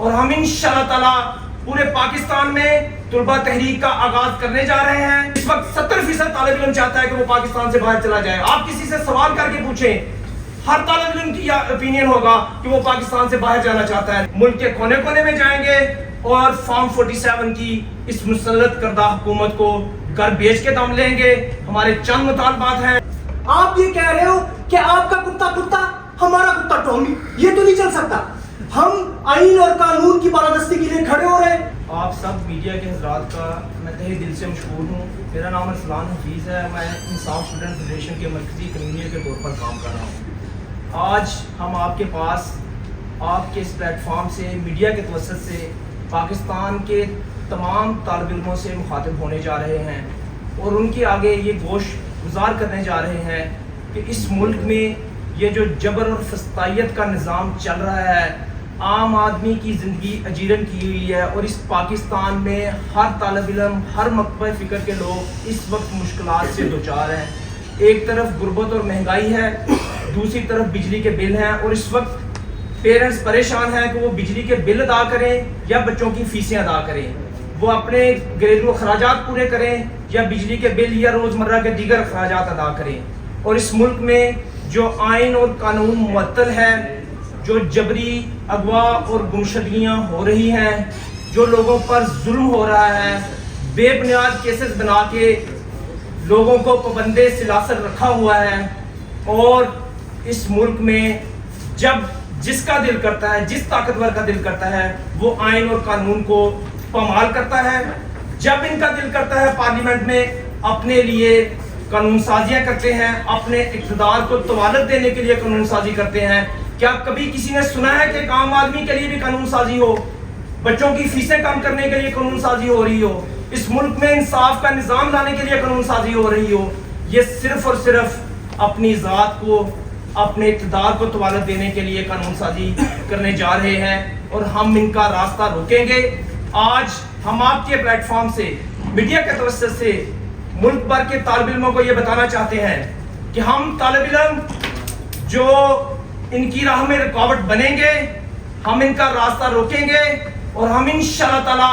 اور ہم انشاءاللہ تعالی پورے پاکستان میں طلبہ تحریک کا آغاز کرنے جا رہے ہیں۔ اس وقت 70% طالب علم چاہتا ہے کہ وہ پاکستان سے باہر چلا جائے۔ آپ کسی سے سوال کر کے پوچھیں، ہر طالب علم کی اپینین ہوگا کہ وہ پاکستان سے باہر جانا چاہتا ہے۔ ملک کے کونے کونے میں جائیں گے اور فارم 47 کی اس مسلط کردہ حکومت کو گھر بیچ کے دم لیں گے۔ ہمارے چند مطالبات ہیں۔ آپ یہ کہہ رہے ہو کہ آپ کا کتا کتا ہمارا کتا ٹومی، یہ تو نہیں چل سکتا۔ ہم آئین اور قانون کی بالادستی کے لیے کھڑے ہو رہے ہیں۔ آپ سب میڈیا کے حضرات کا میں تہہ دل سے مشکور ہوں۔ میرا نام ارسلان حفیظ ہے، میں انصاف اسٹوڈنٹ فیڈریشن کے مرکزی کنوینر کے طور پر کام کر رہا ہوں۔ آج ہم آپ کے پاس آپ کے اس پلیٹ فارم سے میڈیا کے توسط سے پاکستان کے تمام طالب علموں سے مخاطب ہونے جا رہے ہیں اور ان کے آگے یہ گوش گزار کرنے جا رہے ہیں کہ اس ملک میں یہ جو جبر اور فسطائیت کا نظام چل رہا ہے، عام آدمی کی زندگی اجیرن کی ہوئی ہے اور اس پاکستان میں ہر طالب علم، ہر مکتبہ فکر کے لوگ اس وقت مشکلات سے دوچار ہیں۔ ایک طرف غربت اور مہنگائی ہے، دوسری طرف بجلی کے بل ہیں اور اس وقت پیرنٹس پریشان ہیں کہ وہ بجلی کے بل ادا کریں یا بچوں کی فیسیں ادا کریں، وہ اپنے گھریلو اخراجات پورے کریں یا بجلی کے بل یا روزمرہ کے دیگر اخراجات ادا کریں۔ اور اس ملک میں جو آئین اور قانون معطل ہے، جو جبری اغوا اور گمشدگیاں ہو رہی ہیں، جو لوگوں پر ظلم ہو رہا ہے، بے بنیاد کیسز بنا کے لوگوں کو پابندِ سیاست رکھا ہوا ہے، اور اس ملک میں جب جس کا دل کرتا ہے، جس طاقتور کا دل کرتا ہے، وہ آئین اور قانون کو پامال کرتا ہے۔ جب ان کا دل کرتا ہے پارلیمنٹ میں اپنے لیے قانون سازیاں کرتے ہیں، اپنے اقتدار کو طوالت دینے کے لیے قانون سازی کرتے ہیں۔ کیا کبھی کسی نے سنا ہے کہ ایک عام آدمی کے لیے بھی قانون سازی ہو، بچوں کی فیسیں کم کرنے کے لیے قانون سازی ہو رہی ہو، اس ملک میں انصاف کا نظام لانے کے لیے قانون سازی ہو رہی ہو؟ یہ صرف اور صرف اپنی ذات کو، اپنے اقتدار کو طوالت دینے کے لیے قانون سازی کرنے جا رہے ہیں اور ہم ان کا راستہ روکیں گے۔ آج ہم آپ کے پلیٹ فارم سے، میڈیا کے توسط سے ملک بھر کے طالب علموں کو یہ بتانا چاہتے ہیں کہ ہم طالب علم جو ان کی راہ میں رکاوٹ بنیں گے، ہم ان کا راستہ روکیں گے اور ہم انشاءاللہ تعالی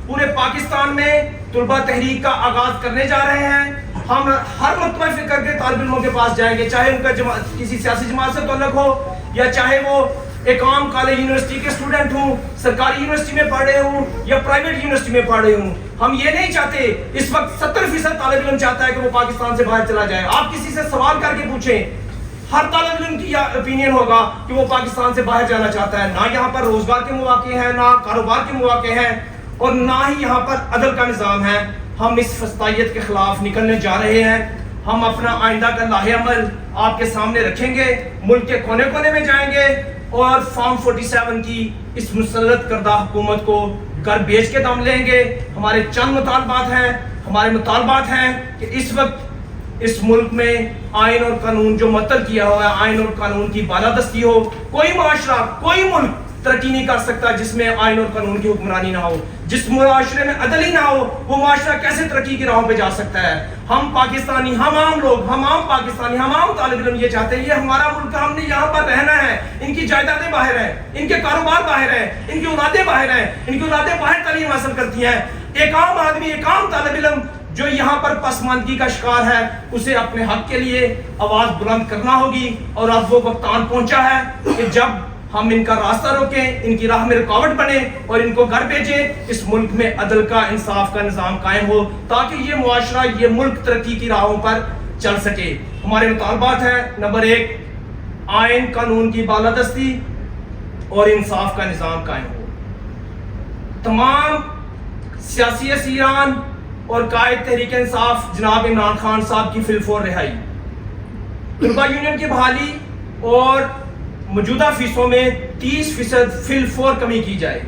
پورے پاکستان میں طلبہ تحریک کا آغاز کرنے جا رہے ہیں۔ ہم ہر مکتبہ فکر کے طالب علموں کے پاس جائیں گے، چاہے ان کا کسی سیاسی جماعت سے تعلق ہو یا چاہے وہ ایک عام کالج یونیورسٹی کے اسٹوڈنٹ ہوں، سرکاری یونیورسٹی میں پڑھ رہے ہوں یا پرائیویٹ یونیورسٹی میں پڑھ رہے ہوں۔ ہم یہ نہیں چاہتے، اس وقت 70% طالب علم چاہتا ہے کہ وہ پاکستان سے باہر چلا جائے۔ آپ کسی سے سوال کر کے پوچھیں، ہر طالب علم کی اپینین ہوگا کہ وہ پاکستان سے باہر جانا چاہتا ہے۔ نہ یہاں پر روزگار کے مواقع ہیں، نہ کاروبار کے مواقع ہیں اور نہ ہی یہاں پر عدل کا نظام ہے۔ ہم اس فسطائیت کے خلاف نکلنے جا رہے ہیں۔ ہم اپنا آئندہ کا لاہ عمل آپ کے سامنے رکھیں گے، ملک کے کونے کونے میں جائیں گے اور فارم 47 کی اس مسلط کردہ حکومت کو گھر بیچ کے دم لیں گے۔ ہمارے چند مطالبات ہیں کہ اس وقت اس ملک میں آئین اور قانون جو معطل کیا ہوا ہے، آئین اور قانون کی بالادستی ہو۔ کوئی معاشرہ، کوئی ملک ترقی نہیں کر سکتا جس میں آئین اور قانون کی حکمرانی نہ ہو۔ جس معاشرے میں عدل ہی نہ ہو، وہ معاشرہ کیسے ترقی کی راہوں پہ جا سکتا ہے؟ ہم پاکستانی، ہم عام لوگ، ہم عام پاکستانی، ہم عام طالب علم یہ چاہتے ہیں، یہ ہمارا ملک ہے، ہم نے یہاں پر رہنا ہے۔ ان کی جائیدادیں باہر ہیں، ان کے کاروبار باہر ہیں، ان کی اولادیں باہر ہیں، ان کی اولادیں باہر تعلیم حاصل کرتی ہیں۔ ایک عام آدمی، ایک عام طالب علم جو یہاں پر پسماندگی کا شکار ہے، اسے اپنے حق کے لیے آواز بلند کرنا ہوگی۔ اور اب وہ وقت آن پہنچا ہے کہ جب ہم ان کا راستہ روکیں، ان کی راہ میں رکاوٹ بنے اور ان کو گھر بھیجیں، اس ملک میں عدل کا، انصاف کا نظام قائم ہو تاکہ یہ معاشرہ، یہ ملک ترقی کی راہوں پر چل سکے۔ ہمارے مطالبات ہیں: نمبر 1، آئین قانون کی بالادستی اور انصاف کا نظام قائم ہو۔ تمام سیاسی اسیران اور قائد تحریک انصاف جناب عمران خان صاحب کی فی الفور رہائی، طلبہ یونین کی بحالی اور موجودہ فیسوں میں 30% فی الفور کمی کی جائے،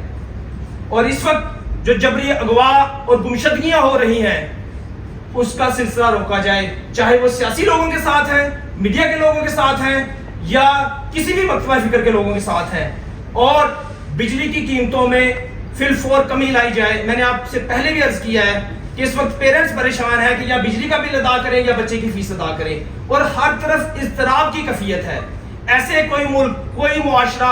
اور اس وقت جو جبری اغوا اور گمشدگیاں ہو رہی ہیں اس کا سلسلہ روکا جائے، چاہے وہ سیاسی لوگوں کے ساتھ ہیں، میڈیا کے لوگوں کے ساتھ ہیں یا کسی بھی مکتبہ فکر کے لوگوں کے ساتھ ہیں، اور بجلی کی قیمتوں میں فی الفور کمی لائی جائے۔ میں نے آپ سے پہلے بھی عرض کیا ہے کہ اس وقت پیرنٹس پریشان ہیں کہ یا بجلی کا بل ادا کریں یا بچے کی فیس ادا کریں، اور ہر طرف اضطراب کی کیفیت ہے۔ ایسے کوئی ملک، کوئی معاشرہ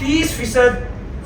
30%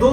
2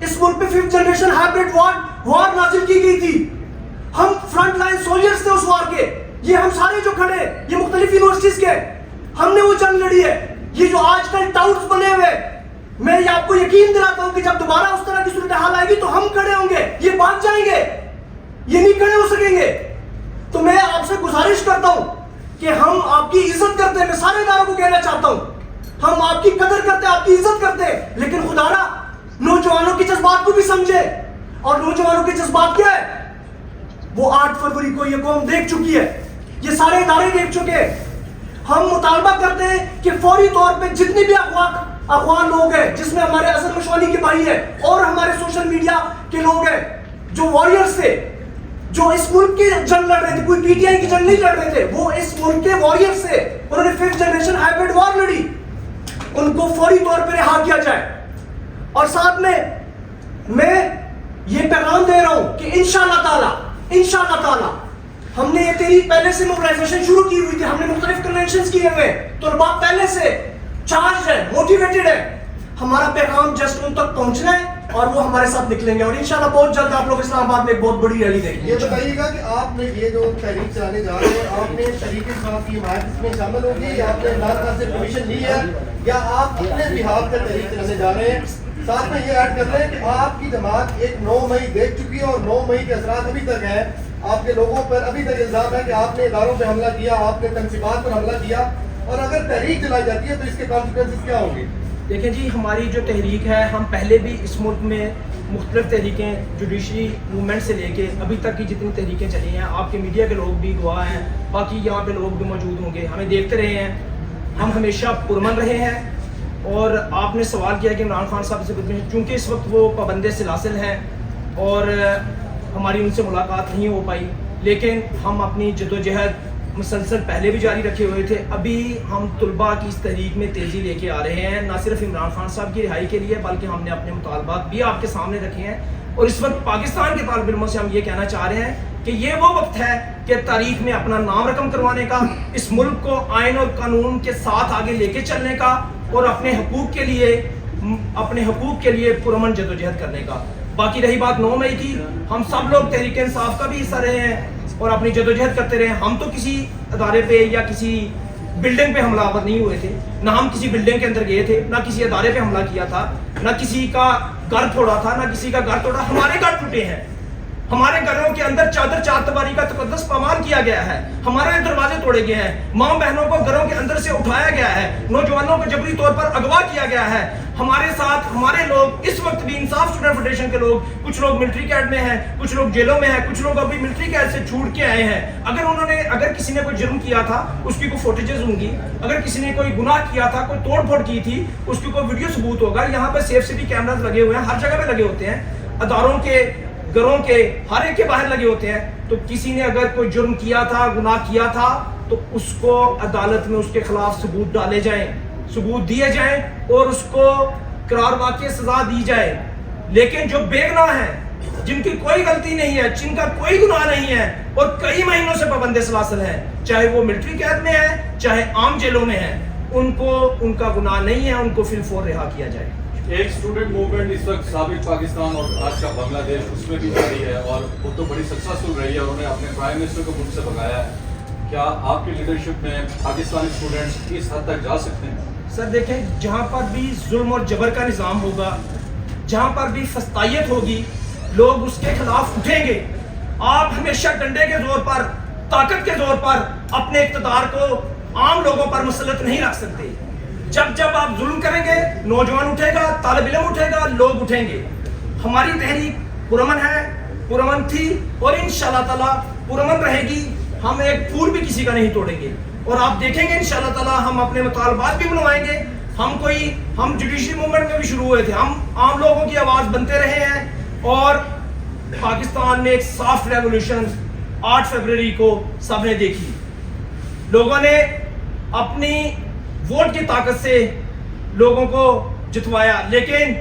اس ملک پہ 5th جنریشن ہائبرڈ وار نازل کی گئی تھی. ہم فرنٹ لائن سولجرز تھے اس وار کے. یہ ہم سارے جو کھڑے یہ مختلف یونیورسٹیز کے, ہم نے وہ جنگ لڑی ہے. یہ جو آج کل ٹاؤٹس بنے ہوئے, میں یہ آپ کو یقین دلاتا ہوں کہ جب دوبارہ اس طرح کی صورتحال آئے گی تو ہم کھڑے ہوں گے, یہ بات جائیں گے, یہ نہیں کھڑے ہو سکیں گے. تو میں آپ سے گزارش کرتا ہوں کہ ہم آپ کی عزت کرتے ہیں. میں سارے اداروں کو کہنا چاہتا ہوں ہم آپ کی قدر کرتے ہیں, آپ کی عزت کرتے ہیں, لیکن خدا را نوجوانوں کے جذبات کو بھی سمجھے. اور نوجوانوں کے جذبات کیا ہے؟ وہ 8 فروری کو یہ قوم دیکھ چکی ہے, یہ سارے ادارے دیکھ چکے ہیں. ہم مطالبہ کرتے ہیں کہ فوری طور پہ جتنی بھی افغان لوگ ہیں, جس میں ہمارے اظہر مشوالی کے بھائی ہیں اور ہمارے سوشل میڈیا کے لوگ ہیں جو وارئرز تھے, جو اس ملک کی جنگ لڑ رہے تھے, کوئی پی ٹی آئی کی جنگ نہیں لڑ رہے تھے, وہ اس ملک کے وارئرز تھے, انہوں نے 5th جنریشن ہائبرڈ وار لڑی, ان کو فوری طور پہ رہا کیا جائے. اور ساتھ میں یہ پیغام دے رہا ہوں کہ انشاءاللہ تعالی ہم نے یہ تحریک پہلے سے موبلائزیشن شروع کی ہوئی تھی, ہم نے مختلف کنونشنز کیے ہوئے, طلباء پہلے سے چارج ہے, موٹیویٹڈ ہے. ہمارا پیغام جسٹ ان تک پہنچنا ہے اور وہ ہمارے ساتھ نکلیں گے, اور انشاءاللہ بہت جلد آپ لوگ اسلام آباد میں ایک بہت بڑی ریلی دیکھیں گے. یہ بتائیے گا کہ آپ نے یہ جو تحریک چلانے جا رہے ہیں, آپ نے تحریک صاحب کی حمایت اس میں شامل ہوگی یا آپ نے عمران خان سے پرمیشن لی ہے, یا آپ اپنے بہاف کا تحریک چلانے جا رہے ہیں؟ ساتھ میں یہ ایڈ کر رہے ہیں کہ آپ کی جماعت ایک 9 مئی دیکھ چکی ہے اور 9 مئی کے اثرات ابھی تک ہیں. آپ کے لوگوں پر ابھی تک الزام ہے کہ آپ نے اداروں پہ حملہ کیا, آپ نے تنصیبات پر حملہ کیا, اور اگر تحریک چلائی جاتی ہے تو اس کے کانسیکوینسز کیا ہوں گے؟ دیکھیں جی, ہماری جو تحریک ہے, ہم پہلے بھی اس ملک میں مختلف تحریکیں جوڈیشری موومنٹ سے لے کے ابھی تک کی جتنی تحریکیں چلی ہیں, آپ کے میڈیا کے لوگ بھی گواہ ہیں, باقی یہاں پہ لوگ بھی موجود ہوں گے, ہمیں دیکھتے رہے ہیں, ہم ہمیشہ پرامن رہے ہیں. اور آپ نے سوال کیا کہ عمران خان صاحب سے چونکہ اس وقت وہ پابند سلاسل ہیں اور ہماری ان سے ملاقات نہیں ہو پائی, لیکن ہم اپنی جدوجہد مسلسل پہلے بھی جاری رکھے ہوئے تھے. ابھی ہم طلباء کی اس تحریک میں تیزی لے کے آ رہے ہیں, نہ صرف عمران خان صاحب کی رہائی کے لیے بلکہ ہم نے اپنے مطالبات بھی آپ کے سامنے رکھے ہیں. اور اس وقت پاکستان کے طالب علموں سے ہم یہ کہنا چاہ رہے ہیں کہ یہ وہ وقت ہے کہ تاریخ میں اپنا نام رقم کروانے کا, اس ملک کو آئین اور قانون کے ساتھ آگے لے کے چلنے کا, اور اپنے حقوق کے لیے پرامن جدوجہد کرنے کا. باقی رہی بات 9 مئی کی, ہم سب لوگ تحریک انصاف کا بھی حصہ رہے ہیں اور اپنی جدوجہد کرتے رہے. ہم تو کسی ادارے پہ یا کسی بلڈنگ پہ حملہ آور نہیں ہوئے تھے, نہ ہم کسی بلڈنگ کے اندر گئے تھے, نہ کسی ادارے پہ حملہ کیا تھا, نہ کسی کا گھر توڑا تھا, نہ کسی کا گھر توڑا. ہمارے گھر ٹوٹے ہیں, ہمارے گھروں کے اندر چادر چار دیواری کا تقدس پامال کیا گیا ہے, ہمارے دروازے توڑے گئے ہیں, ماں بہنوں کو گھروں کے اندر سے اٹھایا گیا ہے, نوجوانوں کو جبری طور پر اغوا کیا گیا ہے. ہمارے ساتھ ہمارے لوگ اس وقت بھی انصاف اسٹوڈنٹ فیڈریشن کے لوگ, کچھ لوگ ملٹری کیڈ میں ہیں, کچھ لوگ جیلوں میں ہیں, کچھ لوگ ابھی ملٹری کیڈ سے چھوٹ کے آئے ہیں. اگر کسی نے کوئی جرم کیا تھا اس کی کوئی فوٹیجز ہوں گی, اگر کسی نے کوئی گناہ کیا تھا, کوئی توڑ پھوڑ کی تھی, اس کی کوئی ویڈیو ثبوت ہوگا. یہاں پہ سیف سٹی کیمراز لگے ہوئے ہیں, ہر جگہ پہ لگے ہوتے ہیں, اداروں کے, گھروں کے, ہر ایک کے باہر لگے ہوتے ہیں. تو کسی نے اگر کوئی جرم کیا تھا, گناہ کیا تھا, تو اس کو عدالت میں اس کے خلاف ثبوت ڈالے جائیں, ثبوت دیے جائیں اور اس کو قرار واقع سزا دی جائے. لیکن جو بے گناہ ہیں, جن کی کوئی غلطی نہیں ہے, جن کا کوئی گناہ نہیں ہے اور کئی مہینوں سے پابند سلاسل ہیں, چاہے وہ ملٹری قید میں ہیں, چاہے عام جیلوں میں ہیں, ان کا گناہ نہیں ہے, ان کو فی الفور رہا کیا جائے. ایک اسٹوڈنٹ موومنٹ اس وقت سابق پاکستان اور آج کا بنگلہ دیش اس میں بھی جاری ہے اور وہ تو بڑی سکسیسفل رہی ہے, انہوں نے اپنے پرائم منسٹر کو ملک سے بھگایا ہے. کیا آپ کی لیڈرشپ میں پاکستانی اسٹوڈنٹس اس حد تک جا سکتے ہیں؟ سر دیکھیں, جہاں پر بھی ظلم اور جبر کا نظام ہوگا, جہاں پر بھی فسطائیت ہوگی, لوگ اس کے خلاف اٹھیں گے. آپ ہمیشہ ڈنڈے کے زور پر, طاقت کے زور پر اپنے اقتدار کو عام لوگوں پر مسلط نہیں رکھ سکتے. جب آپ ظلم کریں گے, نوجوان اٹھے گا, طالب علم اٹھے گا, لوگ اٹھیں گے. ہماری تحریک پرامن ہے, پرامن تھی اور انشاءاللہ تعالیٰ پرامن رہے گی. ہم ایک پھول بھی کسی کا نہیں توڑیں گے اور آپ دیکھیں گے انشاءاللہ تعالیٰ ہم اپنے مطالبات بھی منوائیں گے. ہم جوڈیشری موومنٹ میں بھی شروع ہوئے تھے, ہم عام لوگوں کی آواز بنتے رہے ہیں اور پاکستان میں ایک سافٹ ریولیوشن 8 فروری کو سب نے دیکھی. لوگوں نے اپنی ووٹ کی طاقت سے لوگوں کو جتوایا, لیکن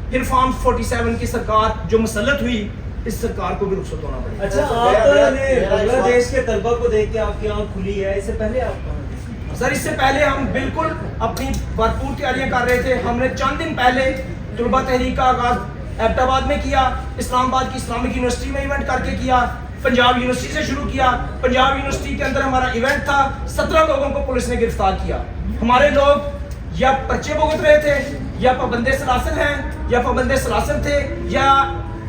پھر فارم 47 کی سرکار جو مسلط ہوئی, اس سرکار کو بھی رخصت ہونا پڑا. اچھا, آپ نے بنگلہ دیش کے طلبہ کو دیکھ کے آپ کی آنکھ کھلی ہے, اس سے پہلے آپ سر اس سے پہلے ہم بالکل اپنی بھرپور تیاریاں کر رہے تھے. ہم نے چند دن پہلے طلبہ تحریک کا آغاز ایبٹ میں کیا, اسلام آباد کی اسلامک یونیورسٹی میں ایونٹ کر کے کیا, پنجاب یونیورسٹی سے شروع کیا. پنجاب یونیورسٹی کے اندر ہمارا ایونٹ تھا, 17 لوگوں کو پولیس نے گرفتار کیا. ہمارے لوگ یا پرچے بھگت رہے تھے, یا پابند سلاسل ہیں, یا پابند سلاسل تھے, یا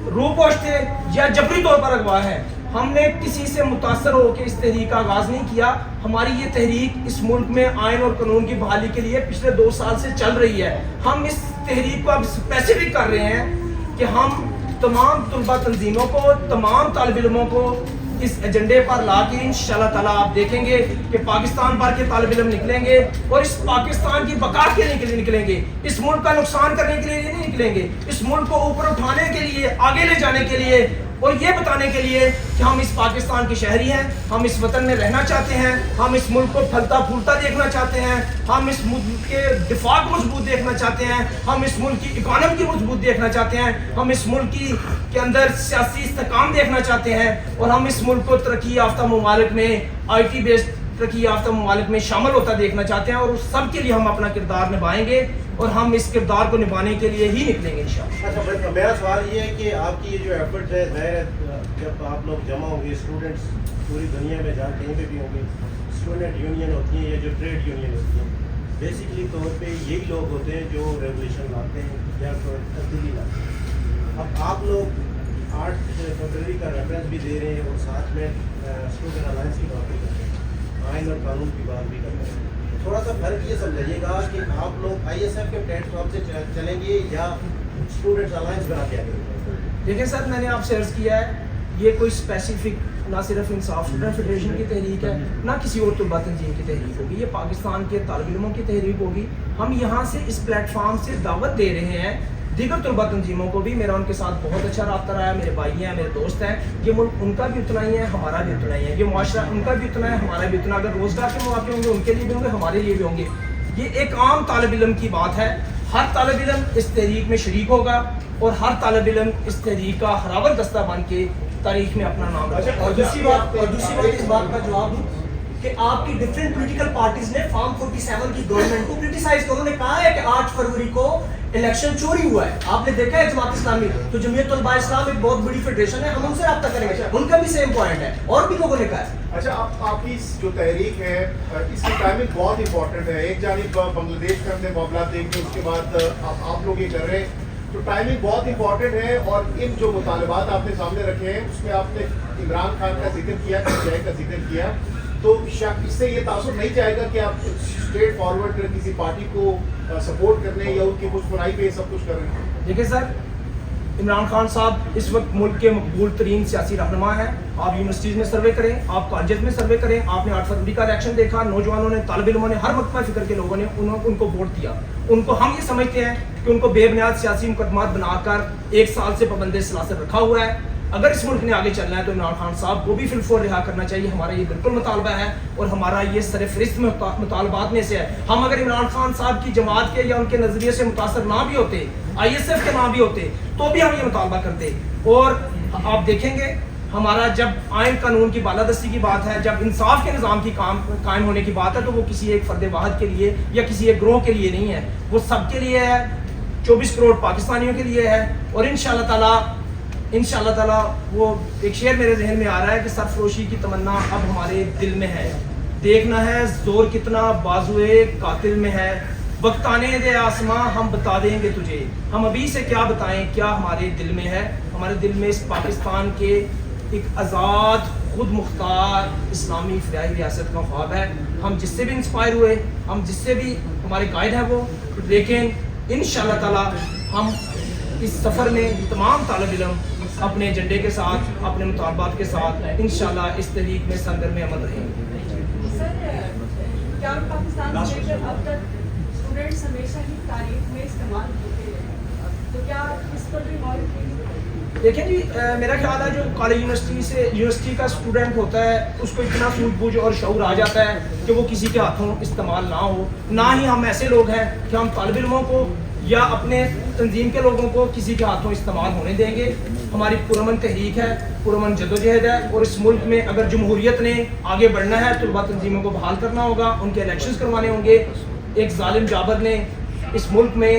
روپوش تھے, یا جبری طور پر اغوا ہیں. ہم نے کسی سے متاثر ہو کے اس تحریک کا آغاز نہیں کیا. ہماری یہ تحریک اس ملک میں آئین اور قانون کی بحالی کے لیے پچھلے 2 سال سے چل رہی ہے. ہم اس تحریک کو اب اسپیسیفک کر رہے ہیں کہ ہم تمام طلبہ تنظیموں کو, تمام طالب علموں کو اس ایجنڈے پر لا کے انشاءاللہ تعالیٰ آپ دیکھیں گے کہ پاکستان بھر کے طالب علم نکلیں گے, اور اس پاکستان کی بقا کے لیے نکلیں گے. اس ملک کا نقصان کرنے کے لیے نہیں نکلیں گے, اس ملک کو اوپر اٹھانے کے لیے, آگے لے جانے کے لیے, اور یہ بتانے کے لیے کہ ہم اس پاکستان کے شہری ہیں, ہم اس وطن میں رہنا چاہتے ہیں, ہم اس ملک کو پھلتا پھولتا دیکھنا چاہتے ہیں, ہم اس ملک کے دفاع کو مضبوط دیکھنا چاہتے ہیں, ہم اس ملک کی اکانومی کی مضبوط دیکھنا چاہتے ہیں, ہم اس ملک کے اندر سیاسی استحکام دیکھنا چاہتے ہیں, اور ہم اس ملک کو ترقی یافتہ ممالک میں, آئی ٹی بیسڈ ترقی یافتہ ممالک میں شامل ہوتا دیکھنا چاہتے ہیں. اور اس سب کے لیے ہم اپنا کردار نبھائیں گے, اور ہم اس کردار کو نبھانے کے لیے ہی نکلیں گے انشاءاللہ. اچھا, میرا سوال یہ ہے کہ آپ کی یہ جو ایفرٹ ہے, ظاہر ہے جب آپ لوگ جمع ہوں گے, اسٹوڈنٹس پوری دنیا میں جہاں کہیں پہ بھی ہوں گے, اسٹوڈنٹ یونین ہوتی ہیں یا جو ٹریڈ یونین ہوتی ہیں, بیسکلی طور پہ یہی لوگ ہوتے ہیں جو ریولیوشن لاتے ہیں یا تبدیلی لاتے ہیں. اب آپ لوگ 8 فروری کا ریفرنس بھی دے رہے ہیں, اور ساتھ میں اسٹوڈنٹ الائنس کی بات بھی کر رہے ہیں, آئین اور قانون کی بات بھی کر رہے ہیں. تھوڑا سا فرق یہ سمجھائیے گا کہ آپ لوگ آئی ایس ایف کے پلیٹ فارم سے چلیں گے یا اسٹوڈنٹس الائنس بنا کے آگے بڑھیں گے؟ دیکھیں سر, میں نے آپ سے عرض کیا ہے, یہ کوئی اسپیسیفک نہ صرف انصاف اسٹوڈنٹ فیڈریشن کی تحریک ہے, نہ کسی اور طلبہ تنظیم کی تحریک ہوگی, یہ پاکستان کے طالب علموں کی تحریک ہوگی. ہم یہاں سے اس پلیٹ فارم سے دعوت دے رہے ہیں دیگر طلبہ تنظیموں کو بھی. میرا ان کے ساتھ بہت اچھا رابطہ رہا ہے, میرے بھائی ہیں, میرے دوست ہیں. یہ ملک ان کا بھی اتنا ہی ہے, ہمارا بھی اتنا ہی ہے. یہ معاشرہ ان کا بھی اتنا ہے, ہمارا بھی اتنا. اگر روزگار کے مواقع ہوں گے ان کے لیے بھی ہوں گے, ہمارے لیے بھی ہوں گے. یہ ایک عام طالب علم کی بات ہے. ہر طالب علم اس تحریک میں شریک ہوگا, اور ہر طالب علم اس تحریک کا ہراور دستہ بن کے تاریخ میں اپنا نام رکھے. اور دوسری بات اس بات کا جواب دوں کہ آپ کی ڈفرینٹ پولیٹیکل پارٹیز نے فارم 47 کی گورنمنٹ کو کرٹیسائز کیا. انہوں نے کہا ہے کہ 8 فروری کو الیکشن چوری ہوا ہے. آپ نے دیکھا ہے جماعت اسلامی, تو جمعیت علماء اسلام ایک بہت بڑی فیڈریشن ہے, ہم ان سے رابطہ کریں گے, ان کا بھی سیم پوائنٹ ہے, اور بھی لوگوں نے کہا ہے. اچھا, آپ کی جو تحریک ہے اس کی ٹائمنگ بہت امپورٹنٹ ہے. ایک جانب بنگلہ دیش کے اندر معاملات دیکھ کے اس کے بعد آپ لوگ یہ کر رہے ہیں, تو ٹائمنگ بہت امپورٹنٹ ہے. اور ان جو مطالبات آپ نے سامنے رکھے ہیں اس میں آپ نے عمران خان کا ذکر کیا, جے کا ذکر کیا, تو اس سے یہ تاثر نہیں جائے گا کہ آپ اسٹریٹ فارورڈ کسی پارٹی کو سپورٹ کرنے یا ان کی کچھ بنائی پہ سب کچھ کر رہے ہیں؟ دیکھیں سر, عمران خان صاحب اس وقت ملک کے مقبول ترین سیاسی رہنما ہیں. آپ یونیورسٹیز میں سروے کریں, آپ کالجز میں سروے کریں, آپ نے 8 فروری کا ریئیکشن دیکھا, نوجوانوں نے, طالب علموں نے, ہر مکتبہ فکر کے لوگوں نے ان کو ووٹ دیا. ان کو ہم یہ سمجھتے ہیں کہ ان کو بے بنیاد سیاسی مقدمات بنا کر 1 سال سے پابند سلاسل رکھا ہوا ہے. اگر اس ملک نے آگے چلنا ہے تو عمران خان صاحب کو بھی فی الفور رہا کرنا چاہیے. ہمارا یہ بالکل مطالبہ ہے, اور ہمارا یہ سر فہرست مطالبات میں سے ہے. ہم اگر عمران خان صاحب کی جماعت کے یا ان کے نظریے سے متاثر نہ بھی ہوتے, آئی ایس ایف کے نہ بھی ہوتے, تو بھی ہم یہ مطالبہ کرتے. اور آپ دیکھیں گے ہمارا جب آئین قانون کی بالادستی کی بات ہے, جب انصاف کے نظام کی قائم ہونے کی بات ہے, تو وہ کسی ایک فرد واحد کے لیے یا کسی ایک گروہ کے لیے نہیں ہے, وہ سب کے لیے ہے, 24 کروڑ پاکستانیوں کے لیے ہے. اور انشاءاللہ تعالیٰ وہ ایک شعر میرے ذہن میں آ رہا ہے کہ سرفروشی کی تمنا اب ہمارے دل میں ہے, دیکھنا ہے زور کتنا بازوئے قاتل میں ہے, وقت آنے دے آسماں ہم بتا دیں گے تجھے, ہم ابھی سے کیا بتائیں کیا ہمارے دل میں ہے. ہمارے دل میں اس پاکستان کے ایک آزاد خود مختار اسلامی فدائی ریاست کا خواب ہے. ہم جس سے بھی انسپائر ہوئے, ہم جس سے بھی ہمارے گائیڈ ہیں وہ, لیکن انشاءاللہ تعالیٰ ہم اس سفر میں تمام طالب علم اپنے ایجنڈے کے ساتھ, اپنے مطالبات کے ساتھ انشاءاللہ اس تحریک میں سرگرم عمل رہیں گے. سر, کیا پاکستان سے اب تک اسٹوڈنٹس ہمیشہ ہی تاریخ میں استعمال ہوتے ہیں, تو کیا اس پر بھی غور کی؟ دیکھیں جی, میرا خیال ہے جو کالج یونیورسٹی کا اسٹوڈنٹ ہوتا ہے اس کو اتنا سوجھ بوجھ اور شعور آ جاتا ہے کہ وہ کسی کے ہاتھوں استعمال نہ ہو. نہ ہی ہم ایسے لوگ ہیں کہ ہم طالب علموں کو یا اپنے تنظیم کے لوگوں کو کسی کے ہاتھوں استعمال ہونے دیں گے. ہماری پرامن تحریک ہے, پرامن جدوجہد ہے, اور اس ملک میں اگر جمہوریت نے آگے بڑھنا ہے طلبہ تنظیموں کو بحال کرنا ہوگا, ان کے الیکشنز کروانے ہوں گے. ایک ظالم جابر نے اس ملک میں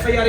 FIR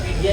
PTI